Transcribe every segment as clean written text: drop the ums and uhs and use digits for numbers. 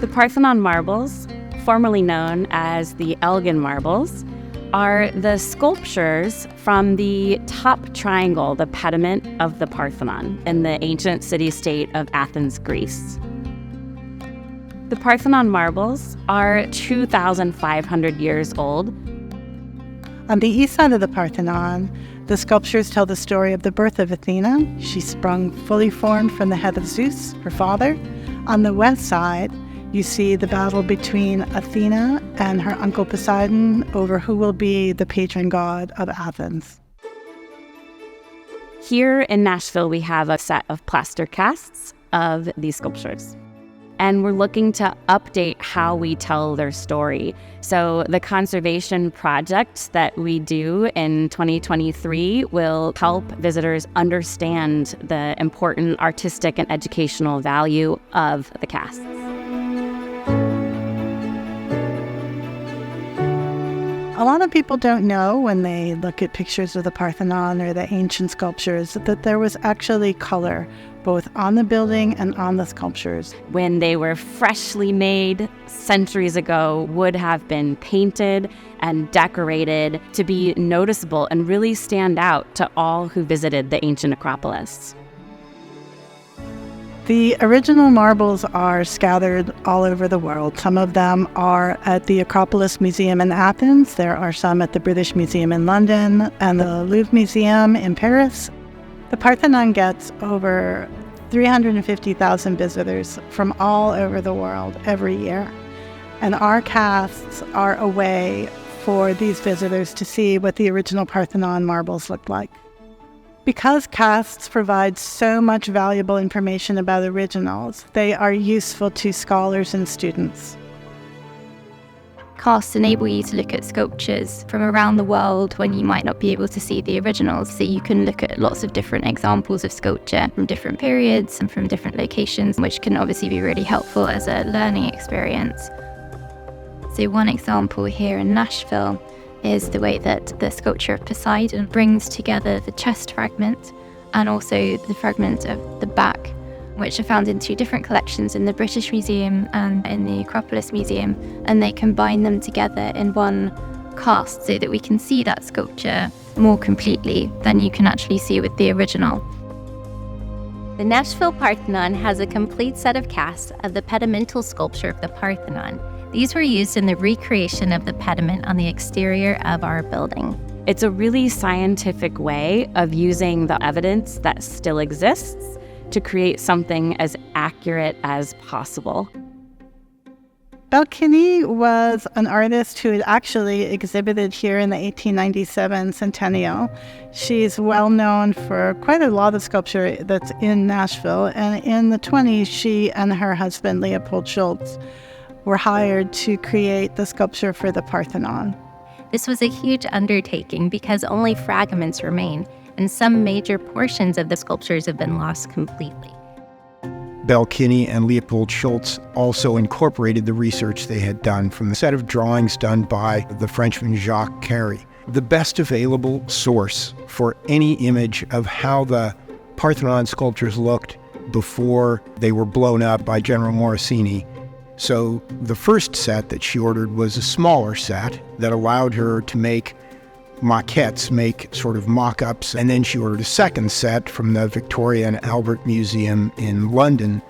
The Parthenon Marbles, formerly known as the Elgin Marbles, are the sculptures from the top triangle, the pediment of the Parthenon, in the ancient city-state of Athens, Greece. The Parthenon Marbles are 2,500 years old. On the east side of the Parthenon, the sculptures tell the story of the birth of Athena. She sprung fully formed from the head of Zeus, her father. On the west side, you see the battle between Athena and her uncle Poseidon over who will be the patron god of Athens. Here in Nashville, we have a set of plaster casts of these sculptures. And we're looking to update how we tell their story. So the conservation project that we do in 2023 will help visitors understand the important artistic and educational value of the casts. A lot of people don't know when they look at pictures of the Parthenon or the ancient sculptures that there was actually color both on the building and on the sculptures. When they were freshly made centuries ago, would have been painted and decorated to be noticeable and really stand out to all who visited the ancient Acropolis. The original marbles are scattered all over the world. Some of them are at the Acropolis Museum in Athens. There are some at the British Museum in London and the Louvre Museum in Paris. The Parthenon gets over 350,000 visitors from all over the world every year. And our casts are a way for these visitors to see what the original Parthenon marbles looked like. Because casts provide so much valuable information about originals, they are useful to scholars and students. Casts enable you to look at sculptures from around the world when you might not be able to see the originals. So you can look at lots of different examples of sculpture from different periods and from different locations, which can obviously be really helpful as a learning experience. So one example here in Nashville is the way that the sculpture of Poseidon brings together the chest fragment and also the fragment of the back, which are found in two different collections in the British Museum and in the Acropolis Museum, and they combine them together in one cast so that we can see that sculpture more completely than you can actually see with the original. The Nashville Parthenon has a complete set of casts of the pedimental sculpture of the Parthenon. These were used in the recreation of the pediment on the exterior of our building. It's a really scientific way of using the evidence that still exists to create something as accurate as possible. Belle Kinney was an artist who had actually exhibited here in the 1897 centennial. She's well known for quite a lot of sculpture that's in Nashville, and in the 20s, she and her husband, Leopold Schultz, were hired to create the sculpture for the Parthenon. This was a huge undertaking because only fragments remain, and some major portions of the sculptures have been lost completely. Belle Kinney and Leopold Schultz also incorporated the research they had done from the set of drawings done by the Frenchman Jacques Carry. The best available source for any image of how the Parthenon sculptures looked before they were blown up by General Morosini. So the first set that she ordered was a smaller set that allowed her to make maquettes, make sort of mock-ups, and then she ordered a second set from the Victoria and Albert Museum in London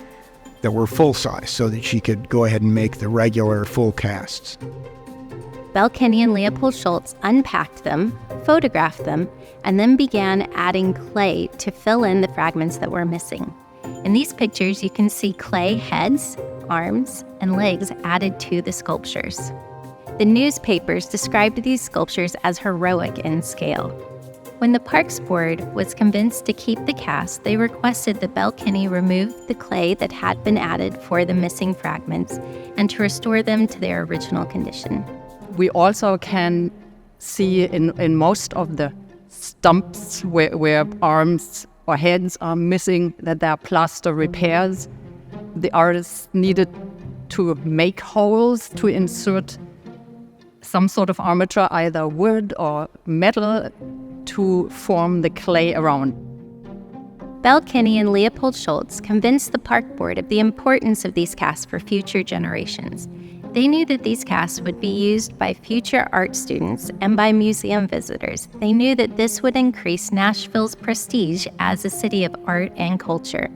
that were full-size so that she could go ahead and make the regular full casts. Belle Kinney and Leopold Schultz unpacked them, photographed them, and then began adding clay to fill in the fragments that were missing. In these pictures, you can see clay heads, arms, and legs added to the sculptures. The newspapers described these sculptures as heroic in scale. When the Parks Board was convinced to keep the cast, they requested that Belle Kinney remove the clay that had been added for the missing fragments and to restore them to their original condition. We also can see in most of the stumps where arms or heads are missing that there are plaster repairs. The artists needed to make holes to insert some sort of armature, either wood or metal, to form the clay around. Belle Kinney and Leopold Schultz convinced the park board of the importance of these casts for future generations. They knew that these casts would be used by future art students and by museum visitors. They knew that this would increase Nashville's prestige as a city of art and culture.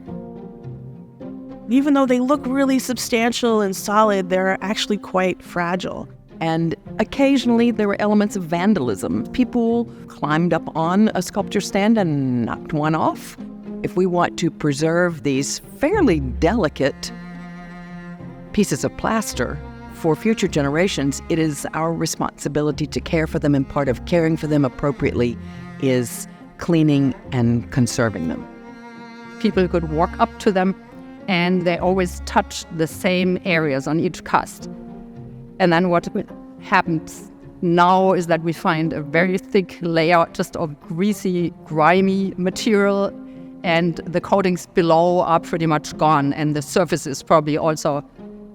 Even though they look really substantial and solid, they're actually quite fragile. And occasionally there were elements of vandalism. People climbed up on a sculpture stand and knocked one off. If we want to preserve these fairly delicate pieces of plaster for future generations, it is our responsibility to care for them, and part of caring for them appropriately is cleaning and conserving them. People could walk up to them and they always touched the same areas on each cast. And then what happens now is that we find a very thick layer just of greasy, grimy material, and the coatings below are pretty much gone, and the surface is probably also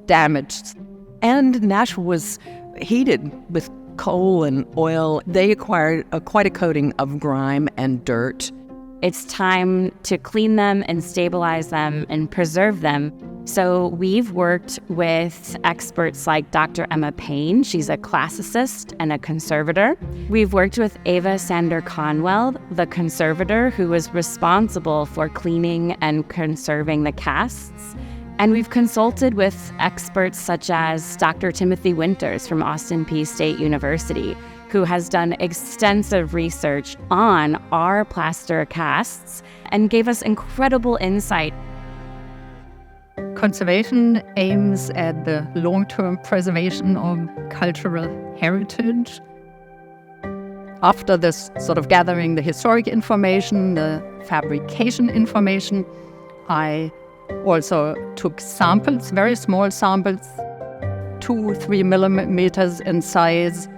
damaged. And Nashville was heated with coal and oil. They acquired quite a coating of grime and dirt. It's time to clean them and stabilize them and preserve them. So we've worked with experts like Dr. Emma Payne. She's a classicist and a conservator. We've worked with Ava Sander-Conwell, the conservator who was responsible for cleaning and conserving the casts. And we've consulted with experts such as Dr. Timothy Winters from Austin Peay State University, who has done extensive research on our plaster casts and gave us incredible insight. Conservation aims at the long-term preservation of cultural heritage. After this sort of gathering the historic information, the fabrication information, I also took samples, very small samples, 2-3 millimeters in size,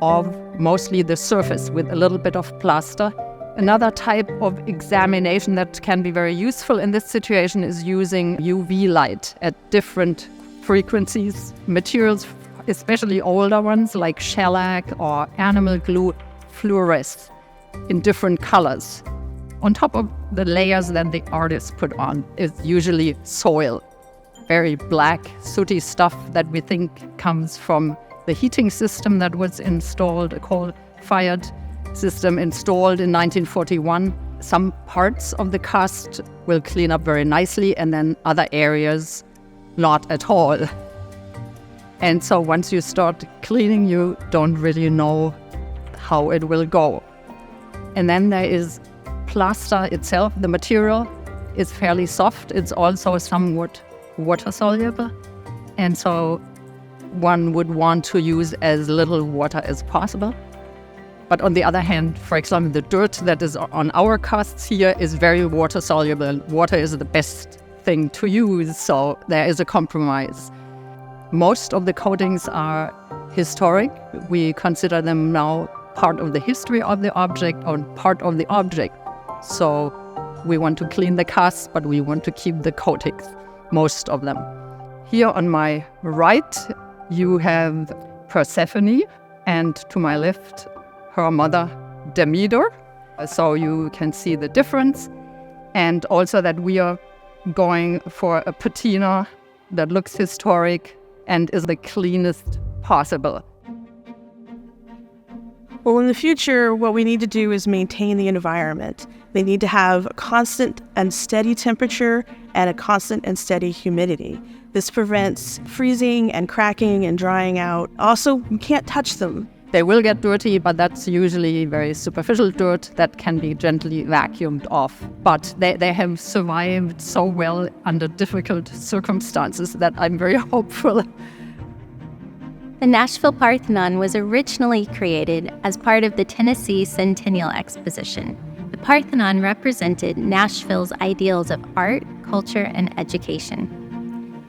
of mostly the surface with a little bit of plaster. Another type of examination that can be very useful in this situation is using UV light at different frequencies. Materials, especially older ones like shellac or animal glue, fluoresce in different colors. On top of the layers that the artist put on is usually soil, very black, sooty stuff that we think comes from the heating system that was installed, a coal-fired system installed in 1941. Some parts of the cast will clean up very nicely, and then other areas not at all. And so once you start cleaning, you don't really know how it will go. And then there is plaster itself. The material is fairly soft. It's also somewhat water-soluble. And so one would want to use as little water as possible. But on the other hand, for example, the dirt that is on our casts here is very water-soluble. Water is the best thing to use, so there is a compromise. Most of the coatings are historic. We consider them now part of the history of the object or part of the object. So we want to clean the casts, but we want to keep the coatings, most of them. Here on my right, you have Persephone, and to my left, her mother, Demeter. So you can see the difference. And also that we are going for a patina that looks historic and is the cleanest possible. Well, in the future, what we need to do is maintain the environment. They need to have a constant and steady temperature and a constant and steady humidity. This prevents freezing and cracking and drying out. Also, you can't touch them. They will get dirty, but that's usually very superficial dirt that can be gently vacuumed off. But they have survived so well under difficult circumstances that I'm very hopeful. The Nashville Parthenon was originally created as part of the Tennessee Centennial Exposition. The Parthenon represented Nashville's ideals of art, culture, and education.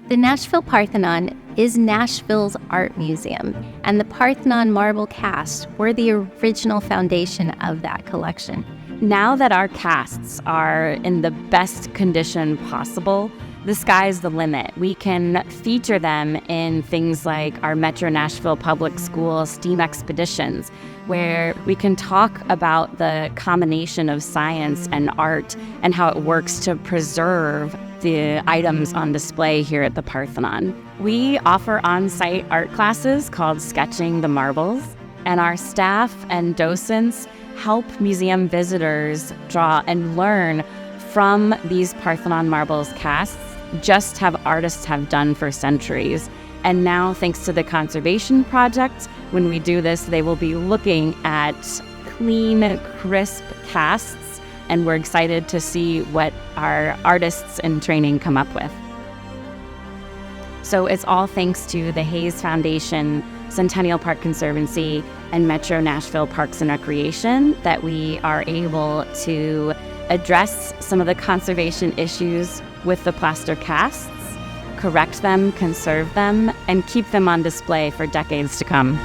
The Nashville Parthenon is Nashville's art museum, and the Parthenon marble casts were the original foundation of that collection. Now that our casts are in the best condition possible, the sky's the limit. We can feature them in things like our Metro Nashville Public School STEAM expeditions, where we can talk about the combination of science and art and how it works to preserve the items on display here at the Parthenon. We offer on-site art classes called Sketching the Marbles, and our staff and docents help museum visitors draw and learn from these Parthenon Marbles casts, just how artists have done for centuries. And now, thanks to the conservation project, when we do this, they will be looking at clean, crisp casts, and we're excited to see what our artists in training come up with. So it's all thanks to the Hayes Foundation, Centennial Park Conservancy, and Metro Nashville Parks and Recreation that we are able to address some of the conservation issues with the plaster casts, correct them, conserve them, and keep them on display for decades to come.